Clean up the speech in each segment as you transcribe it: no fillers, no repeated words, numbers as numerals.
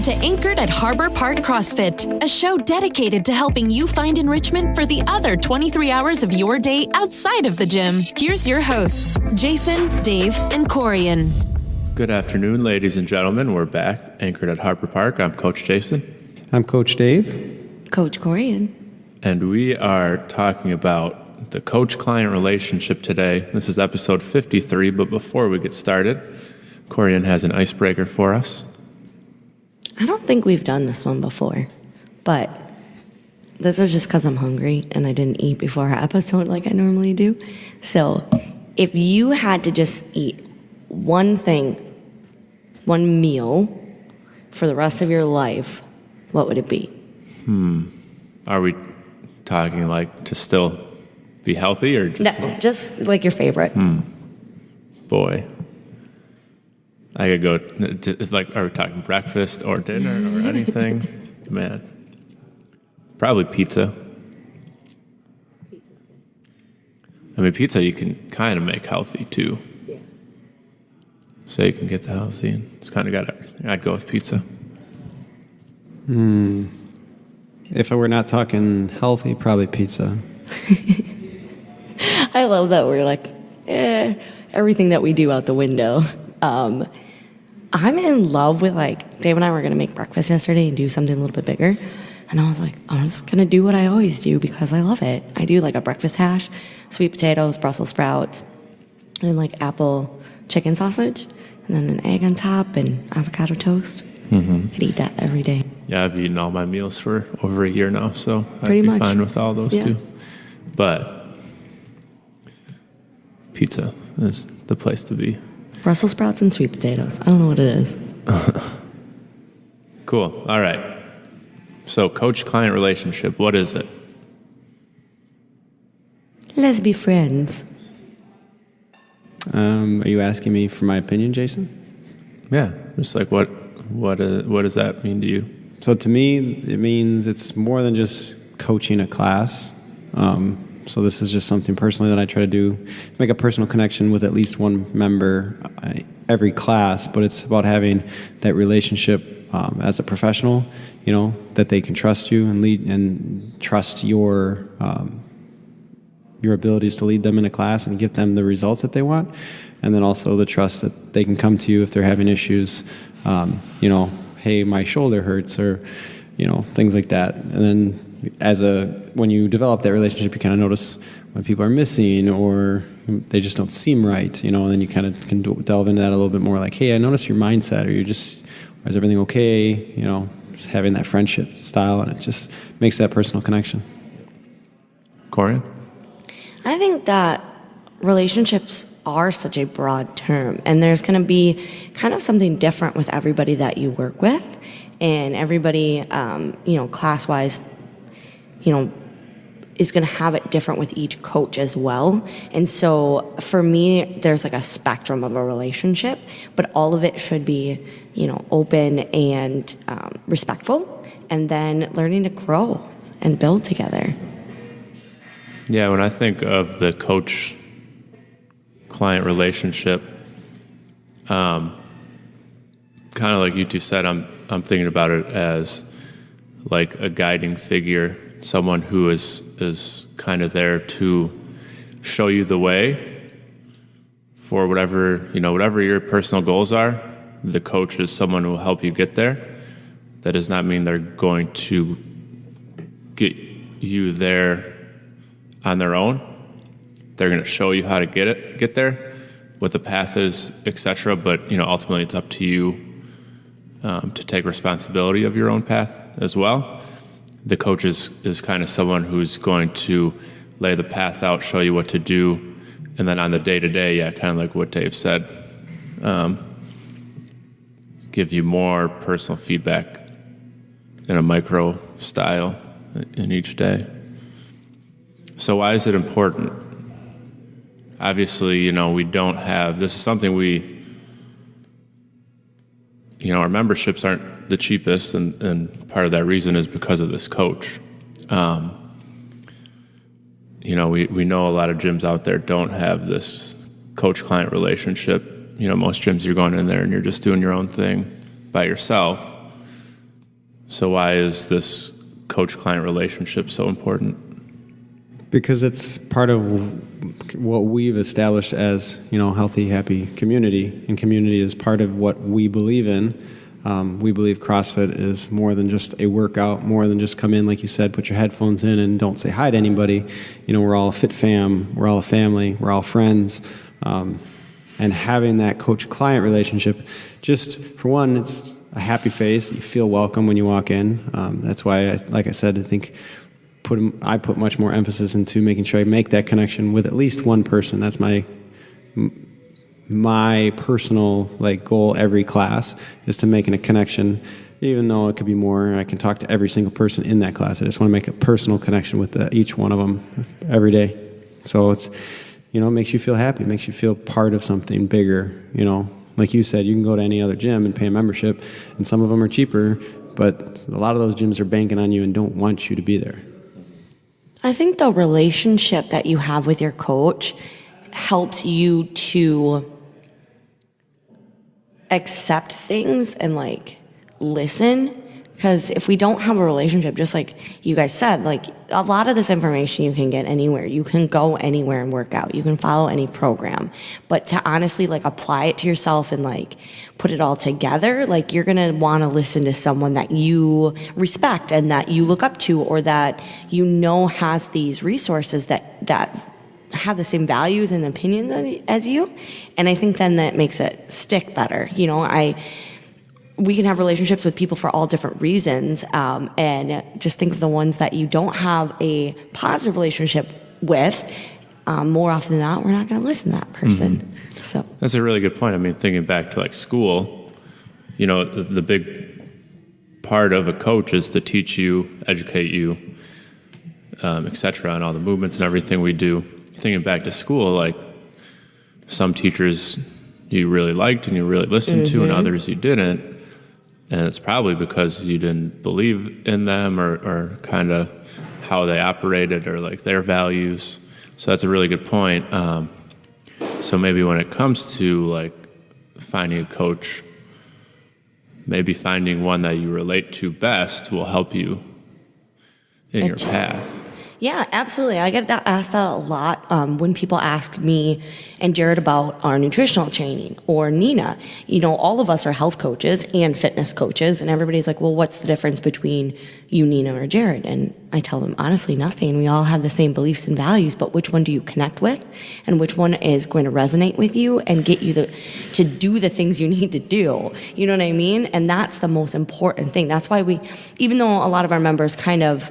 to Anchored at Harbor Park CrossFit, a show dedicated to helping you find enrichment for the other 23 hours of your day outside of the gym. Here's your hosts, Jason, Dave, and Corian. Good afternoon, ladies and gentlemen. We're back, Anchored at Harbor Park. I'm Coach Jason. I'm Coach Dave. Coach Corian. And we are talking about the coach-client relationship today. This is episode 53, but before we get started, Corian has an icebreaker for us. I don't think we've done this one before, but this is just because I'm hungry and I didn't eat before our episode like I normally do. So if you had to just eat one thing, one meal for the rest of your life, what would it be? Are we talking like to still be healthy or just... No, just like your favorite. Boy. I could go to, like, are we talking breakfast or dinner or anything? Man. Probably pizza. Pizza's good. I mean, pizza you can kind of make healthy too. Yeah. So you can get the healthy and it's kind of got everything. I'd go with pizza. If we're not talking healthy, probably pizza. I love that we're like, everything that we do out the window. I'm in love with, like, Dave and I were going to make breakfast yesterday and do something a little bit bigger. And I was like, I'm just going to do what I always do because I love it. I do like a breakfast hash, sweet potatoes, Brussels sprouts, and like apple chicken sausage, and then an egg on top and avocado toast. I'd eat that every day. Yeah, I've eaten all my meals for over a year now, so Pretty I'd be much. fine with all those Yeah. too. But pizza is the place to be. Brussels sprouts and sweet potatoes. I don't know what it is. Cool. All right. So coach-client relationship, what is it? Let's be friends. Are you asking me for my opinion, Jason? Yeah, just like what does that mean to you? So to me, it means it's more than just coaching a class. So this is just something personally that I try to do, make a personal connection with at least one member every class, but it's about having that relationship as a professional, that they can trust you and lead and trust your abilities to lead them in a class and get them the results that they want. And then also the trust that they can come to you if they're having issues, hey, my shoulder hurts or, things like that. And then when you develop that relationship, you kind of notice when people are missing or they just don't seem right, and then you kind of can delve into that a little bit more like, hey, I noticed your mindset, or is everything okay? Just having that friendship style, and it just makes that personal connection. Corian? I think that relationships are such a broad term, and there's going to be kind of something different with everybody that you work with, and everybody, class-wise, is going to have it different with each coach as well. And so for me, there's like a spectrum of a relationship, but all of it should be, open and respectful, and then learning to grow and build together. Yeah, when I think of the coach-client relationship, kind of like you two said, I'm thinking about it as like a guiding figure, someone who is kind of there to show you the way for whatever your personal goals are. The coach is someone who will help you get there. That does not mean they're going to get you there on their own. They're going to show you how to get there, what the path is, etc. But ultimately, it's up to you to take responsibility of your own path as well. The coach is kind of someone who's going to lay the path out, show you what to do, and then on the day-to-day, kind of like what Dave said, give you more personal feedback in a micro style in each day. So why is it important? Obviously, we don't have, this is something our memberships aren't the cheapest, and part of that reason is because of this coach. We know a lot of gyms out there don't have this coach-client relationship. Most gyms you're going in there and you're just doing your own thing by yourself. So why is this coach-client relationship so important? Because it's part of what we've established as, healthy, happy community, and community is part of what we believe in. We believe CrossFit is more than just a workout, more than just come in, like you said, put your headphones in and don't say hi to anybody. We're all a fit fam, we're all a family, we're all friends. And having that coach-client relationship, just for one, it's a happy face. You feel welcome when you walk in. That's why, like I said, I think I put much more emphasis into making sure I make that connection with at least one person. That's my personal goal every class, is to making a connection, even though it could be more. I can talk to every single person in that class. I just want to make a personal connection with each one of them every day. So it's, it makes you feel happy, it makes you feel part of something bigger. Like you said, you can go to any other gym and pay a membership, and some of them are cheaper, but a lot of those gyms are banking on you and don't want you to be there. I think the relationship that you have with your coach helps you to accept things and listen. Because if we don't have a relationship, just like you guys said, a lot of this information you can get anywhere. You can go anywhere and work out. You can follow any program. But to honestly apply it to yourself and put it all together, you're going to want to listen to someone that you respect and that you look up to, or that has these resources that have the same values and opinions as you. And I think then that makes it stick better. We can have relationships with people for all different reasons, and just think of the ones that you don't have a positive relationship with. More often than not, we're not going to listen to that person. Mm-hmm. So that's a really good point. I mean, thinking back to school, the big part of a coach is to teach you, educate you, et cetera, on all the movements and everything we do. Thinking back to school, some teachers you really liked and you really listened to, and others you didn't. And it's probably because you didn't believe in them or kind of how they operated or their values. So that's a really good point. So maybe when it comes to finding a coach, maybe finding one that you relate to best will help you in your path. Yeah, absolutely. I get asked that a lot when people ask me and Jared about our nutritional training, or Nina. All of us are health coaches and fitness coaches, and everybody's like, well, what's the difference between you, Nina, or Jared? And I tell them, honestly, nothing. We all have the same beliefs and values, but which one do you connect with, and which one is going to resonate with you and get you to do the things you need to do? You know what I mean? And that's the most important thing. That's why even though a lot of our members kind of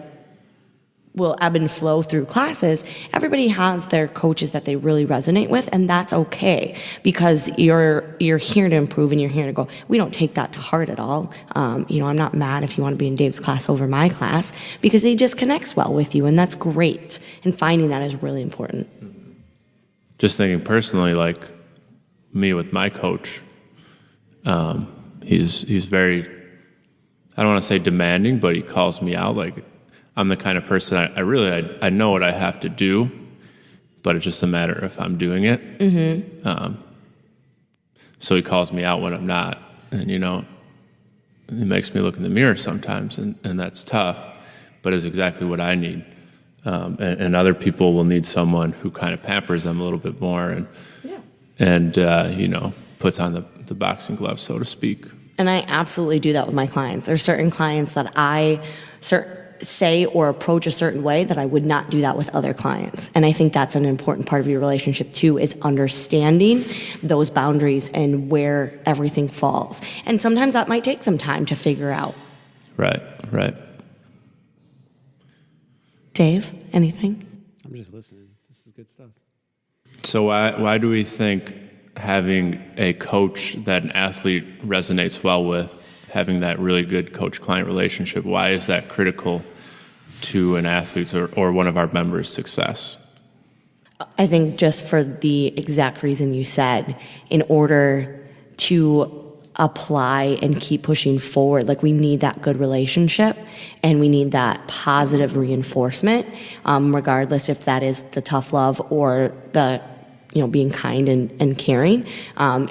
will ebb and flow through classes, everybody has their coaches that they really resonate with, and that's okay, because you're here to improve and you're here to go. We don't take that to heart at all. I'm not mad if you want to be in Dave's class over my class, because he just connects well with you, and that's great. And finding that is really important. Just thinking personally, me with my coach, he's very, I don't want to say demanding, but he calls me out. I'm the kind of person I know what I have to do, but it's just a matter if I'm doing it. Mm-hmm. So he calls me out when I'm not, and it makes me look in the mirror sometimes, and that's tough, but it's exactly what I need. And other people will need someone who kind of pampers them a little bit more and puts on the boxing gloves, so to speak. And I absolutely do that with my clients. There are certain clients that I say or approach a certain way that I would not do that with other clients. And I think that's an important part of your relationship too, is understanding those boundaries and where everything falls. And sometimes that might take some time to figure out. Right. Dave, anything? I'm just listening. This is good stuff. So why do we think having a coach that an athlete resonates well with, having that really good coach-client relationship, why is that critical to an athlete's or one of our members' success? I think just for the exact reason you said, in order to apply and keep pushing forward, we need that good relationship and we need that positive reinforcement, regardless if that is the tough love or the being kind and caring,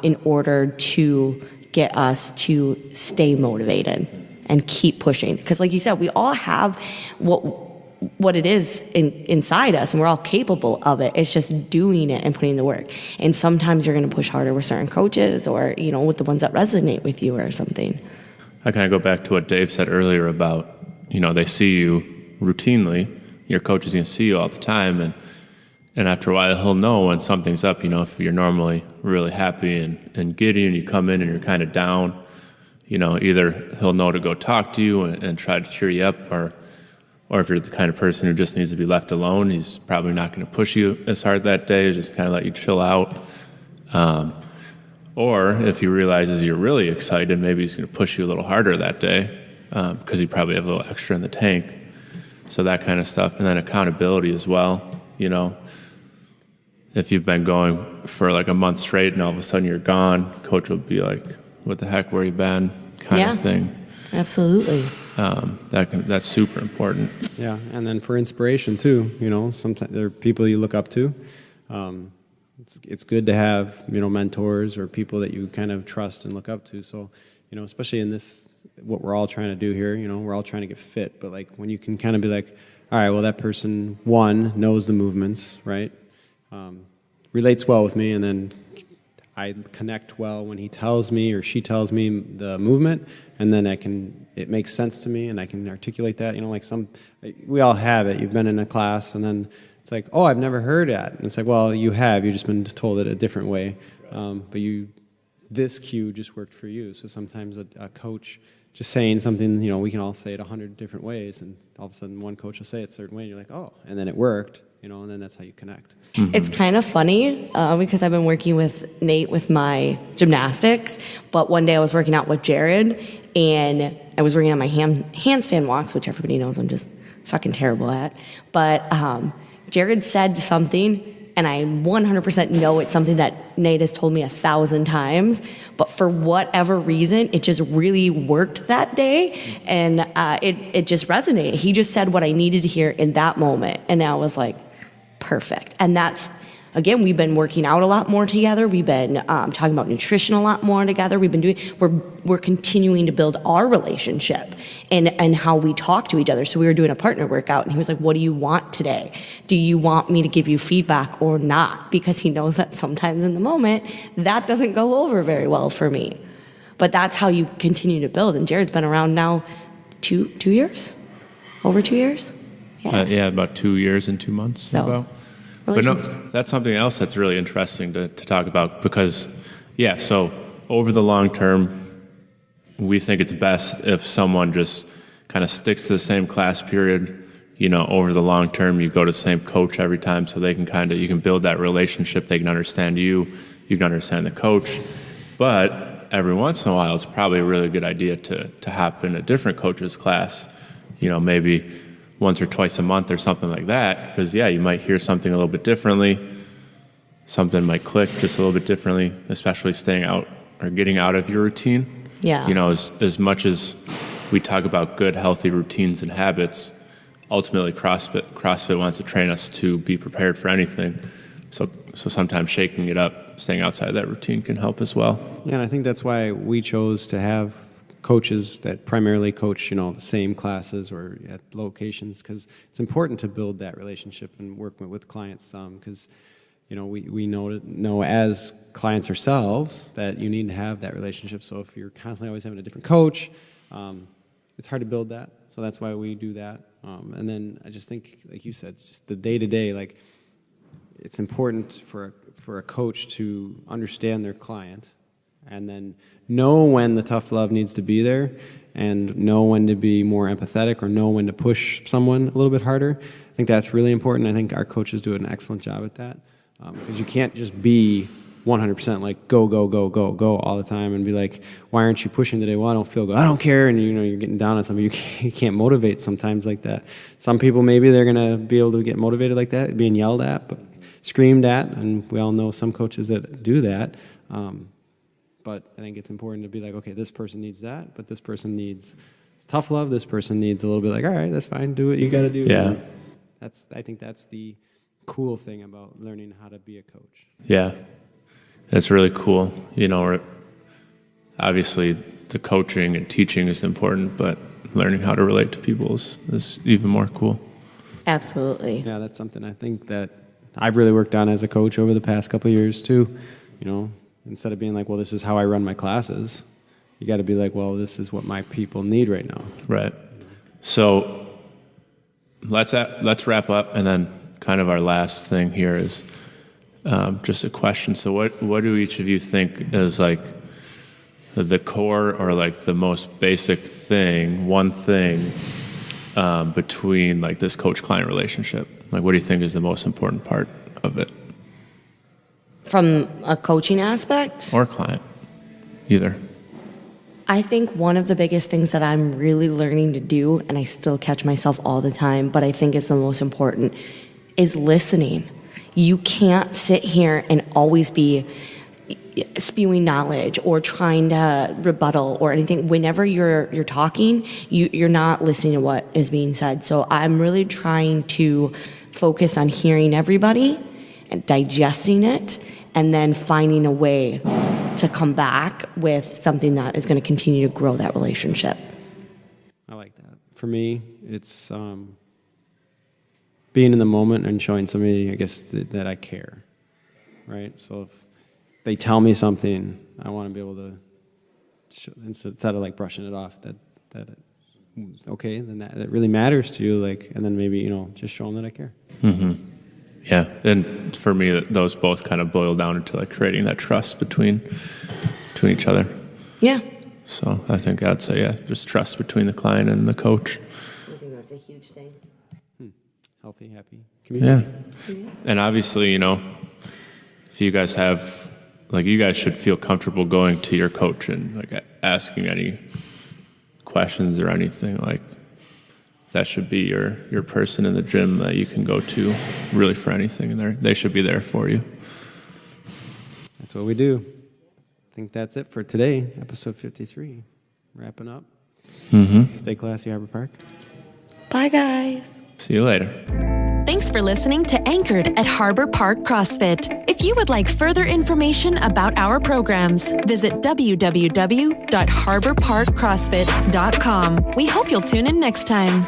in order to get us to stay motivated and keep pushing. Because like you said, we all have what it is inside us, and we're all capable of it. It's just doing it and putting the work. And sometimes you're going to push harder with certain coaches, or with the ones that resonate with you or something. I kind of go back to what Dave said earlier about, they see you routinely. Your coach is going to see you all the time, and after a while he'll know when something's up. If you're normally really happy and giddy and you come in and you're kind of down, either he'll know to go talk to you and try to cheer you up, or if you're the kind of person who just needs to be left alone, he's probably not going to push you as hard that day, just kind of let you chill out. Or if he realizes you're really excited, maybe he's going to push you a little harder that day because you probably have a little extra in the tank. So that kind of stuff. And then accountability as well. If you've been going for like a month straight and all of a sudden you're gone, coach will be like, what the heck, where you been? Kind of thing. Absolutely. That's super important. Yeah, and then for inspiration too, sometimes there are people you look up to. It's good to have mentors or people that you kind of trust and look up to. So especially in this, what we're all trying to do here, we're all trying to get fit. But like when you can kind of be like, all right, well that person knows the movements, right? Relates well with me, and then I connect well when he tells me or she tells me the movement, and then it makes sense to me and I can articulate that. We all have it. You've been in a class and then it's like, oh, I've never heard that. And it's like, well, you've just been told it a different way. But this cue just worked for you. So sometimes a coach just saying something, we can all say it 100 different ways, and all of a sudden one coach will say it a certain way and you're like, oh, and then it worked. And then that's how you connect. Mm-hmm. It's kind of funny because I've been working with Nate with my gymnastics, but one day I was working out with Jared, and I was working on my handstand walks, which everybody knows I'm just fucking terrible at. But Jared said something, and I 100% know it's something that Nate has told me 1,000 times, but for whatever reason, it just really worked that day, and it just resonated. He just said what I needed to hear in that moment, and I was like, perfect. And that's, again, we've been working out a lot more together. We've been talking about nutrition a lot more together. We're continuing to build our relationship and how we talk to each other. So we were doing a partner workout, and he was like, what do you want today? Do you want me to give you feedback or not? Because he knows that sometimes in the moment, that doesn't go over very well for me. But that's how you continue to build. And Jared's been around now 2 years? Over 2 years? Yeah, about 2 years and 2 months. So, but no, that's something else that's really interesting to talk about because, so over the long term, we think it's best if someone just kind of sticks to the same class period. Over the long term, you go to the same coach every time, so they can you can build that relationship. They can understand you can understand the coach. But every once in a while, it's probably a really good idea to hop in a different coach's class. Maybe once or twice a month or something like that, because you might hear something a little bit differently. Something might click just a little bit differently, especially staying out or getting out of your routine. Yeah. As much as we talk about good, healthy routines and habits, ultimately CrossFit wants to train us to be prepared for anything. So sometimes shaking it up, staying outside of that routine can help as well. Yeah, and I think that's why we chose to have coaches that primarily coach, the same classes or at locations, because it's important to build that relationship and work with clients. Because, we know as clients ourselves that you need to have that relationship. So if you're constantly always having a different coach, it's hard to build that. So that's why we do that. And then I just think, like you said, just the day-to-day, like it's important for a coach to understand their client and then know when the tough love needs to be there and know when to be more empathetic or know when to push someone a little bit harder. I think that's really important. I think our coaches do an excellent job at that because you can't just be 100% like go all the time and be like, why aren't you pushing today? Well, I don't feel good. I don't care. And you're getting down on something. You can't motivate sometimes like that. Some people, maybe they're going to be able to get motivated like that, being yelled at, but screamed at. And we all know some coaches that do that. But I think it's important to be like, okay, this person needs that, but this person needs tough love. This person needs a little bit like, all right, that's fine. Do what you got to do. Yeah. I think that's the cool thing about learning how to be a coach. Yeah. That's really cool. Obviously the coaching and teaching is important, but learning how to relate to people is even more cool. Absolutely. Yeah, that's something I think that I've really worked on as a coach over the past couple of years too. You know, instead of being like, well, this is how I run my classes, you got to be like, well, this is what my people need right now. Right. So let's wrap up, and then kind of our last thing here is just a question. So what do each of you think is like the core or like the most basic thing, one thing between like this coach-client relationship? Like, what do you think is the most important part of it? From a coaching aspect? Or client, either. I think one of the biggest things that I'm really learning to do, and I still catch myself all the time, but I think it's the most important, is listening. You can't sit here and always be spewing knowledge or trying to rebuttal or anything. Whenever you're talking, you're not listening to what is being said. So I'm really trying to focus on hearing everybody and digesting it, and then finding a way to come back with something that is going to continue to grow that relationship. I like that. For me, it's being in the moment and showing somebody, I guess, that I care, right? So if they tell me something, I want to be able to, instead of like brushing it off, okay, then that really matters to you, like, and then maybe, you know, just show them that I care. Mm-hmm. Yeah, and for me, those both kind of boil down into like creating that trust between each other. Yeah. So I think I'd say, yeah, just trust between the client and the coach. I think that's a huge thing. Healthy, happy community. Yeah. And obviously, you know, if you guys have, like, you guys should feel comfortable going to your coach and like asking any questions or anything. Like, that should be your person in the gym that you can go to really for anything, and they should be there for you. That's what we do. I think that's it for today, episode 53. Wrapping up. Mm-hmm. Stay classy, Harbor Park. Bye, guys. See you later. Thanks for listening to Anchored at Harbor Park CrossFit. If you would like further information about our programs, visit www.harborparkcrossfit.com. We hope you'll tune in next time.